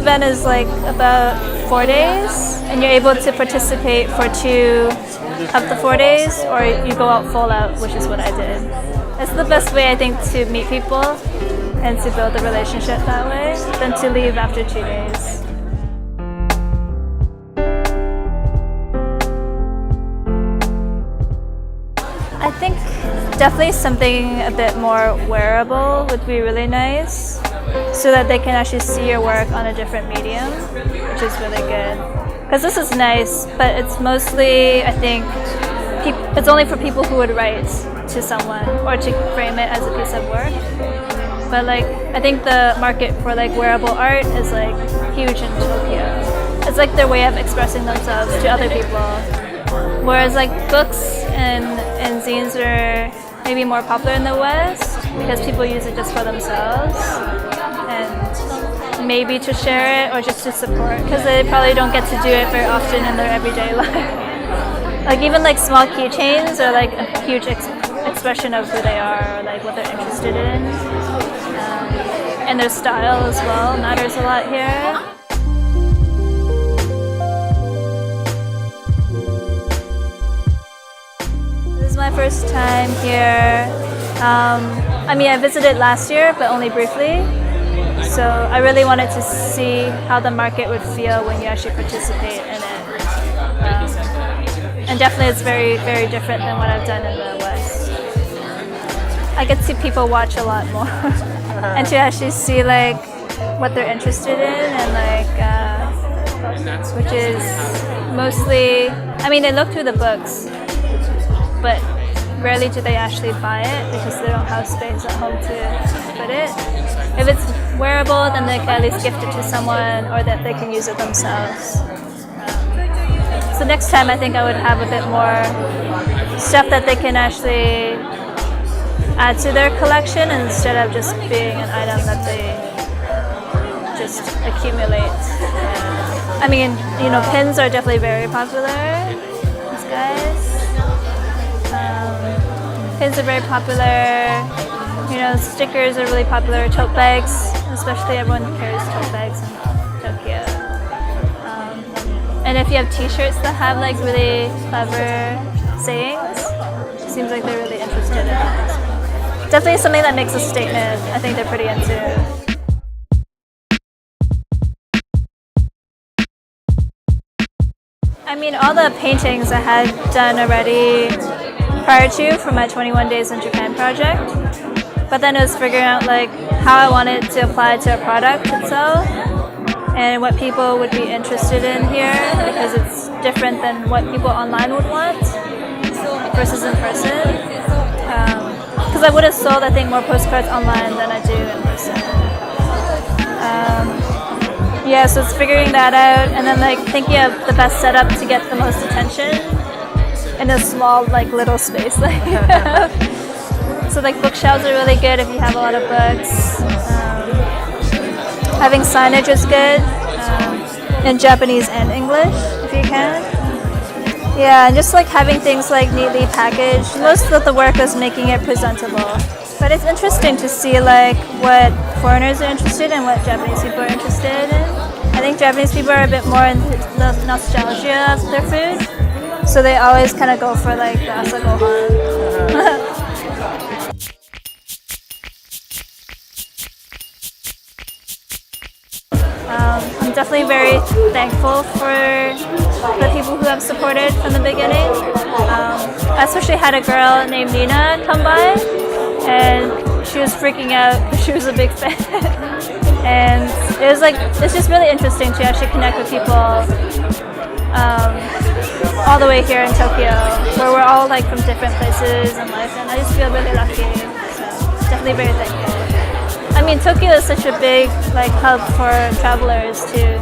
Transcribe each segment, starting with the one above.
event is like about 4 days, and you're able to participate for 2 of the 4 days, or you go out full out, which is what I did. It's the best way, I think, to meet people and to build a relationship that way than to leave after 2 days. I think definitely something a bit more wearable would be really nice, so that they can actually see your work on a different medium, which is really good. Because this is nice, but it's mostly, I think, it's only for people who would write to someone or to frame it as a piece of work. But like, I think the market for like wearable art is like huge in Tokyo. It's like their way of expressing themselves to other people. Whereas like books and zines are maybe more popular in the West because people use it just for themselves and maybe to share it or just to support, because they probably don't get to do it very often in their everyday life. Like even like small keychains are like a huge expression of who they are or like what they're interested in. And their style as well matters a lot here. This is my first time here. I mean, I visited last year, but only briefly. So I really wanted to see how the market would feel when you actually participate in it. And definitely it's very, very different than what I've done in the West. I get to see people watch a lot more and to actually see like what they're interested in and like, which is mostly, I mean, they look through the books, but rarely do they actually buy it because they don't have space at home to put it. If it's wearable, then they can at least gift it to someone or that they can use it themselves. So next time I think I would have a bit more stuff that they can actually add to their collection instead of just being an item that they just accumulate. I mean, you know, pins are definitely very popular, these guys. Pins are very popular. You know, stickers are really popular. Tote bags, especially everyone carries tote bags in Tokyo. And if you have T-shirts that have like really clever sayings, it seems like they're really interested in it. Definitely something that makes a statement. I think they're pretty into. I mean, all the paintings I had done already prior to for my 21 Days in Japan project. But then it was figuring out like how I wanted to apply to a product itself and what people would be interested in here, because it's different than what people online would want versus in person. Because I would have sold, I think, more postcards online than I do in person. Yeah, so it's figuring that out and then like thinking of the best setup to get the most attention in a small, like little space that you have. So like bookshelves are really good if you have a lot of books. Having signage is good in Japanese and English if you can. Yeah, and just like having things like neatly packaged. Most of the work is making it presentable. But it's interesting to see like what foreigners are interested in and what Japanese people are interested in. I think Japanese people are a bit more into the nostalgia of their food. So they always kind of go for like the asagohan. I'm definitely very thankful for the people who have supported from the beginning. I especially had a girl named Nina come by, and she was freaking out because she was a big fan. And it was like, it's just really interesting to actually connect with people all the way here in Tokyo, where we're all like from different places in life, and I just feel really lucky. So definitely very thankful. I mean, Tokyo is such a big like hub for travelers too.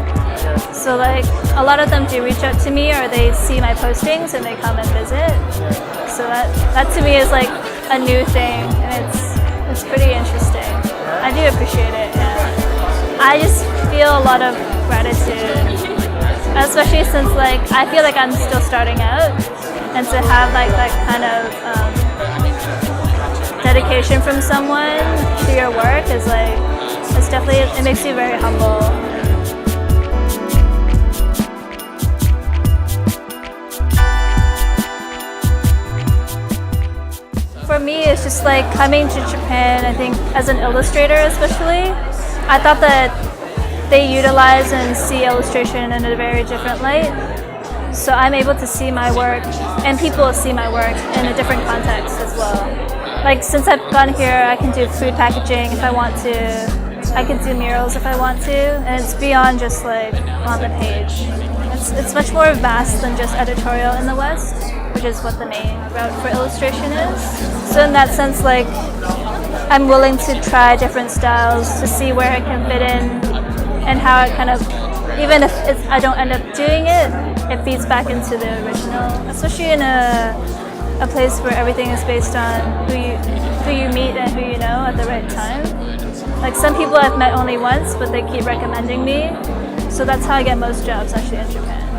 So like a lot of them do reach out to me, or they see my postings and they come and visit. So that to me is like a new thing, and it's pretty interesting. I do appreciate it. Yeah. I just feel a lot of gratitude, especially since like I feel like I'm still starting out, and to have like that kind of dedication from someone to your work is like, it's definitely, it makes you very humble. like coming to Japan, I think as an illustrator especially, I thought that they utilize and see illustration in a very different light. So I'm able to see my work, and people see my work in a different context as well. Like since I've gone here, I can do food packaging if I want to. I can do murals if I want to, and it's beyond just like on the page. It's much more vast than just editorial in the West, which is what the main route for illustration is. So in that sense, like I'm willing to try different styles to see where it can fit in and how it kind of, even if I don't end up doing it, it feeds back into the original, especially in a place where everything is based on who you meet and who you know at the right time. Like some people I've met only once, but they keep recommending me. So that's how I get most jobs actually in Japan.